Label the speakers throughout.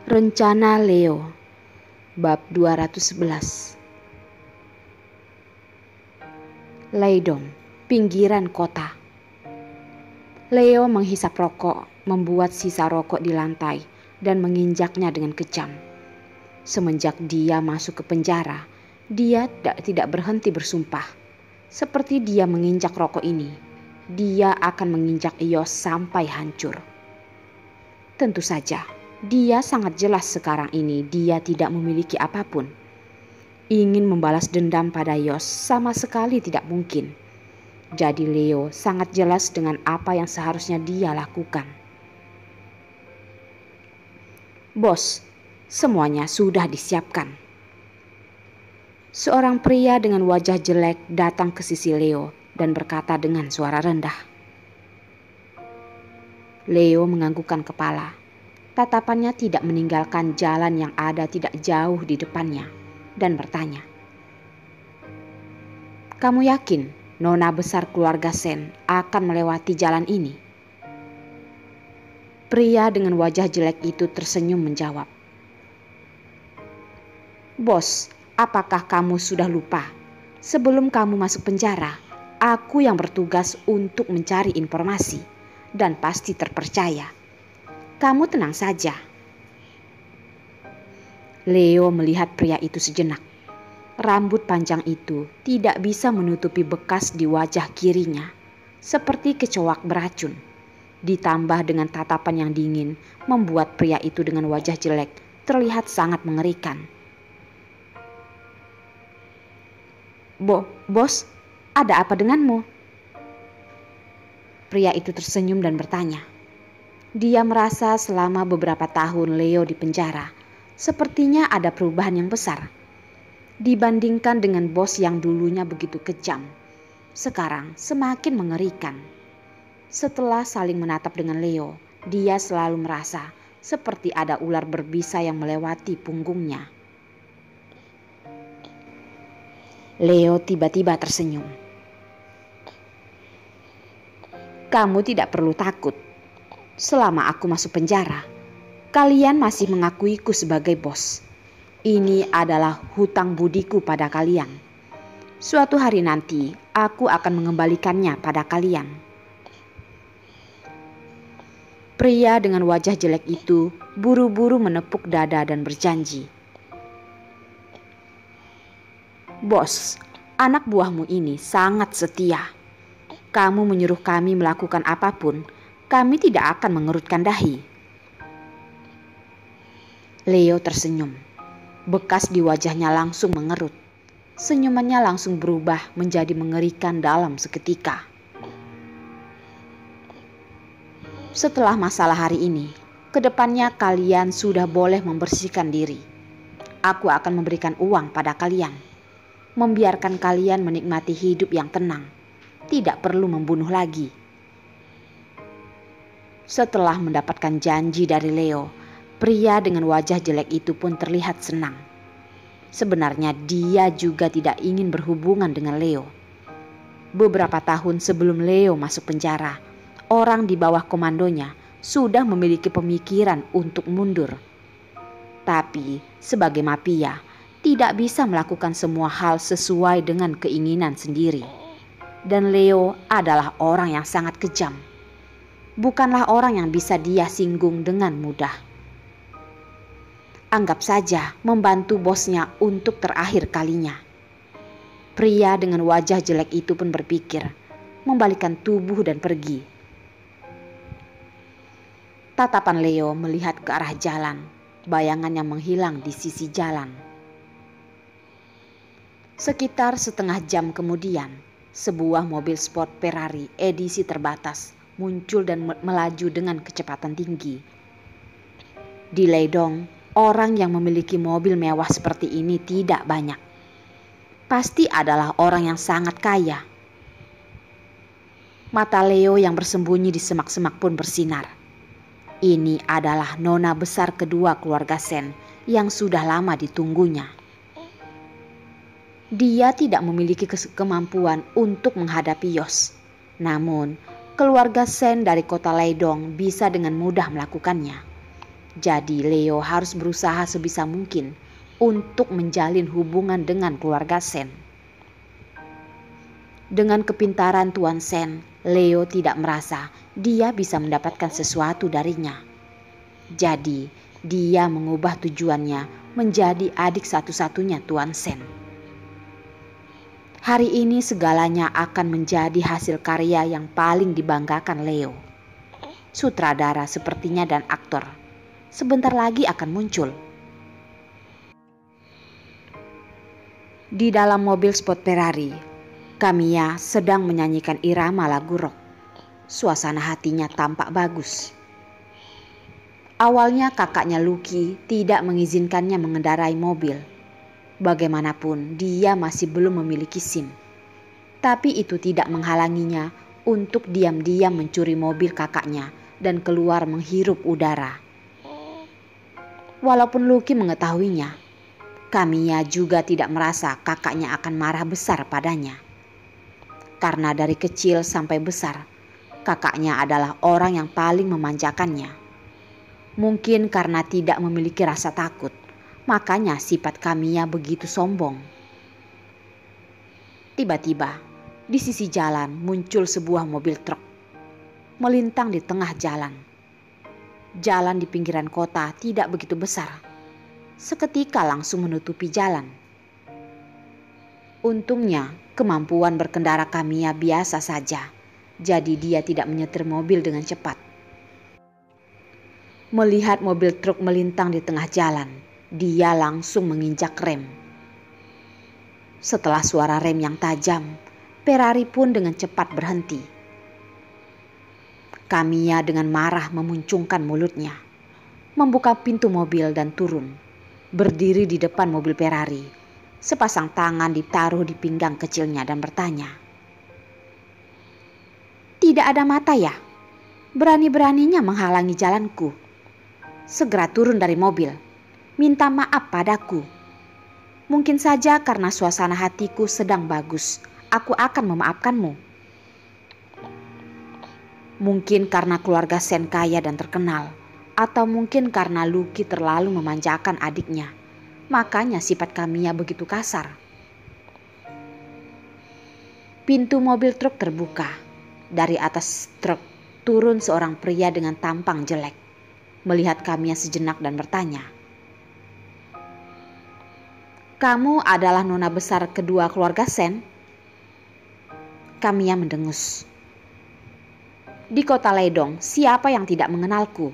Speaker 1: Rencana Leo, bab 211. Leidong, pinggiran kota. Leo menghisap rokok, membuat sisa rokok di lantai dan menginjaknya dengan kejam. Semenjak dia masuk ke penjara, dia tidak berhenti bersumpah. Seperti dia menginjak rokok ini, dia akan menginjak Yos sampai hancur. Tentu saja, dia sangat jelas sekarang ini dia tidak memiliki apapun. Ingin membalas dendam pada Yos sama sekali tidak mungkin. Jadi Leo sangat jelas dengan apa yang seharusnya dia lakukan. Bos, semuanya sudah disiapkan. Seorang pria dengan wajah jelek datang ke sisi Leo dan berkata dengan suara rendah. Leo menganggukkan kepala. Tatapannya tidak meninggalkan jalan yang ada tidak jauh di depannya dan bertanya, "Kamu yakin nona besar keluarga Sen akan melewati jalan ini?" Pria dengan wajah jelek itu tersenyum menjawab, "Bos, apakah kamu sudah lupa? Sebelum kamu masuk penjara, aku yang bertugas untuk mencari informasi dan pasti terpercaya. Kamu tenang saja." Leo melihat pria itu sejenak. Rambut panjang itu tidak bisa menutupi bekas di wajah kirinya, seperti kecoak beracun. Ditambah dengan tatapan yang dingin, membuat pria itu dengan wajah jelek terlihat sangat mengerikan. Bos, ada apa denganmu?" Pria itu tersenyum dan bertanya. Dia merasa selama beberapa tahun Leo di penjara, sepertinya ada perubahan yang besar. Dibandingkan dengan bos yang dulunya begitu kejam, sekarang semakin mengerikan. Setelah saling menatap dengan Leo, dia selalu merasa seperti ada ular berbisa yang melewati punggungnya. Leo tiba-tiba tersenyum. "Kamu tidak perlu takut. Selama aku masuk penjara, kalian masih mengakuiku sebagai bos. Ini adalah hutang budiku pada kalian. Suatu hari nanti aku akan mengembalikannya pada kalian." Pria dengan wajah jelek itu buru-buru menepuk dada dan berjanji. "Bos, anak buahmu ini sangat setia. Kamu menyuruh kami melakukan apapun, kami tidak akan mengerutkan dahi." Leo tersenyum. Bekas di wajahnya langsung mengerut. Senyumannya langsung berubah menjadi mengerikan dalam seketika. "Setelah masalah hari ini, kedepannya kalian sudah boleh membersihkan diri. Aku akan memberikan uang pada kalian. Membiarkan kalian menikmati hidup yang tenang. Tidak perlu membunuh lagi." Setelah mendapatkan janji dari Leo, pria dengan wajah jelek itu pun terlihat senang. Sebenarnya dia juga tidak ingin berhubungan dengan Leo. Beberapa tahun sebelum Leo masuk penjara, orang di bawah komandonya sudah memiliki pemikiran untuk mundur. Tapi sebagai mafia, tidak bisa melakukan semua hal sesuai dengan keinginan sendiri. Dan Leo adalah orang yang sangat kejam. Bukanlah orang yang bisa dia singgung dengan mudah. Anggap saja membantu bosnya untuk terakhir kalinya. Pria dengan wajah jelek itu pun berpikir, membalikkan tubuh dan pergi. Tatapan Leo melihat ke arah jalan, bayangan yang menghilang di sisi jalan. Sekitar setengah jam kemudian, sebuah mobil sport Ferrari edisi terbatas muncul dan melaju dengan kecepatan tinggi. Di Leidong, orang yang memiliki mobil mewah seperti ini tidak banyak. Pasti adalah orang yang sangat kaya. Mata Leo yang bersembunyi di semak-semak pun bersinar. Ini adalah nona besar kedua keluarga Sen yang sudah lama ditunggunya. Dia tidak memiliki kemampuan untuk menghadapi Yos. Namun, keluarga Sen dari kota Leidong bisa dengan mudah melakukannya. Jadi Leo harus berusaha sebisa mungkin untuk menjalin hubungan dengan keluarga Sen. Dengan kepintaran Tuan Sen, Leo tidak merasa dia bisa mendapatkan sesuatu darinya. Jadi, dia mengubah tujuannya menjadi adik satu-satunya Tuan Sen. Hari ini segalanya akan menjadi hasil karya yang paling dibanggakan Leo. Sutradara sepertinya dan aktor sebentar lagi akan muncul. Di dalam mobil sport Ferrari, Kamiya sedang menyanyikan irama lagu rock. Suasana hatinya tampak bagus. Awalnya kakaknya Lucky tidak mengizinkannya mengendarai mobil. Bagaimanapun dia masih belum memiliki SIM. Tapi itu tidak menghalanginya untuk diam-diam mencuri mobil kakaknya dan keluar menghirup udara. Walaupun Lucky mengetahuinya, Kamiya juga tidak merasa kakaknya akan marah besar padanya. Karena dari kecil sampai besar, kakaknya adalah orang yang paling memanjakannya. Mungkin karena tidak memiliki rasa takut, makanya sifat Kamiya begitu sombong. Tiba-tiba, di sisi jalan muncul sebuah mobil truk, melintang di tengah jalan. Jalan di pinggiran kota tidak begitu besar. Seketika langsung menutupi jalan. Untungnya kemampuan berkendara Kamiya biasa saja. Jadi dia tidak menyetir mobil dengan cepat. Melihat mobil truk melintang di tengah jalan, dia langsung menginjak rem. Setelah suara rem yang tajam, Ferrari pun dengan cepat berhenti. Kamiya dengan marah memuncungkan mulutnya, membuka pintu mobil dan turun, berdiri di depan mobil Ferrari. Sepasang tangan ditaruh di pinggang kecilnya dan bertanya, "Tidak ada mata ya? Berani-beraninya menghalangi jalanku. Segera turun dari mobil, minta maaf padaku. Mungkin saja karena suasana hatiku sedang bagus, aku akan memaafkanmu. Mungkin karena keluarga Sen kaya dan terkenal, atau mungkin karena Lucky terlalu memanjakan adiknya. Makanya sifat Kamiya begitu kasar." Pintu mobil truk terbuka. Dari atas truk turun seorang pria dengan tampang jelek. Melihat Kamiya sejenak dan bertanya, "Kamu adalah nona besar kedua keluarga Sen?" Kamiya mendengus. "Di kota Ledong, siapa yang tidak mengenalku?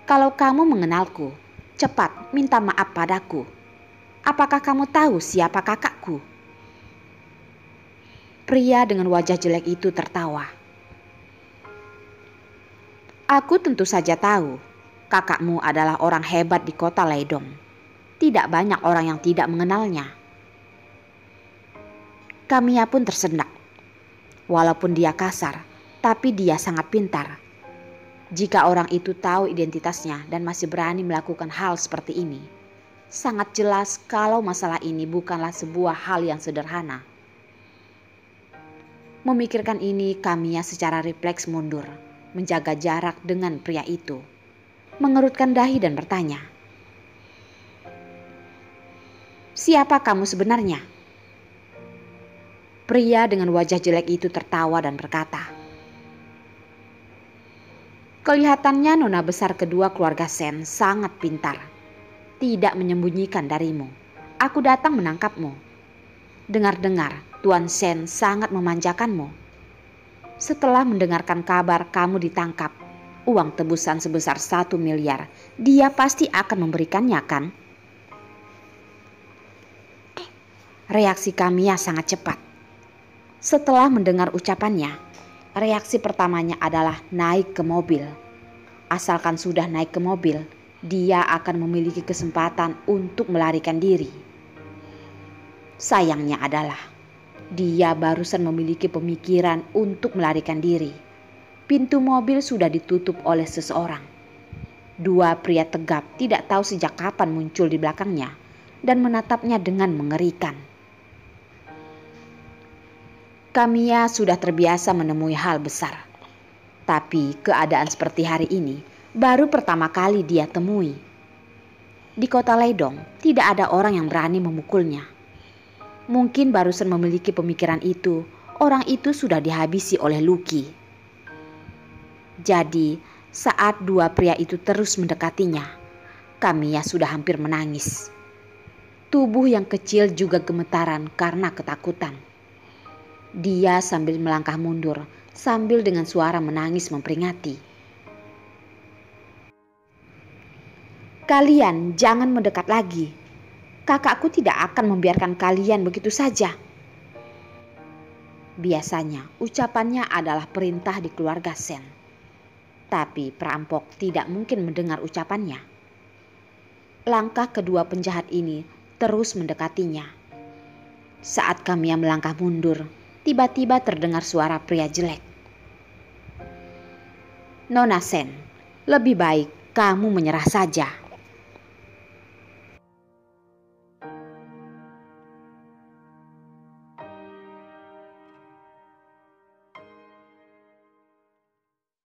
Speaker 1: Kalau kamu mengenalku, cepat minta maaf padaku. Apakah kamu tahu siapa kakakku?" Pria dengan wajah jelek itu tertawa. "Aku tentu saja tahu, kakakmu adalah orang hebat di kota Ledong. Tidak banyak orang yang tidak mengenalnya." Kamiya pun tersendak. Walaupun dia kasar, tapi dia sangat pintar. Jika orang itu tahu identitasnya dan masih berani melakukan hal seperti ini, sangat jelas kalau masalah ini bukanlah sebuah hal yang sederhana. Memikirkan ini, Kamiya secara refleks mundur, menjaga jarak dengan pria itu, mengerutkan dahi dan bertanya, "Siapa kamu sebenarnya?" Pria dengan wajah jelek itu tertawa dan berkata, "Kelihatannya nona besar kedua keluarga Sen sangat pintar. Tidak menyembunyikan darimu. Aku datang menangkapmu. Dengar-dengar Tuan Sen sangat memanjakanmu. Setelah mendengarkan kabar kamu ditangkap, uang tebusan sebesar 1 miliar, dia pasti akan memberikannya, kan?" Reaksi Kamiya sangat cepat. Setelah mendengar ucapannya, reaksi pertamanya adalah naik ke mobil. Asalkan sudah naik ke mobil, dia akan memiliki kesempatan untuk melarikan diri. Sayangnya adalah dia barusan memiliki pemikiran untuk melarikan diri. Pintu mobil sudah ditutup oleh seseorang. Dua pria tegap tidak tahu sejak kapan muncul di belakangnya dan menatapnya dengan mengerikan. Kamiya sudah terbiasa menemui hal besar. Tapi keadaan seperti hari ini Baru pertama kali dia temui. Di kota Leidong tidak ada orang yang berani memukulnya. Mungkin barusan memiliki pemikiran itu, orang itu sudah dihabisi oleh Lucky. Jadi saat dua pria itu terus mendekatinya, Kamiya sudah hampir menangis. Tubuh yang kecil juga gemetaran karena ketakutan. Dia sambil melangkah mundur, sambil dengan suara menangis memperingati. Kalian jangan mendekat lagi. Kakakku tidak akan membiarkan kalian begitu saja. Biasanya ucapannya adalah perintah di keluarga Sen. Tapi perampok tidak mungkin mendengar ucapannya. Langkah kedua penjahat ini terus mendekatinya. Saat Kamiya melangkah mundur, tiba-tiba terdengar suara pria jelek. Nona Sen, lebih baik kamu menyerah saja.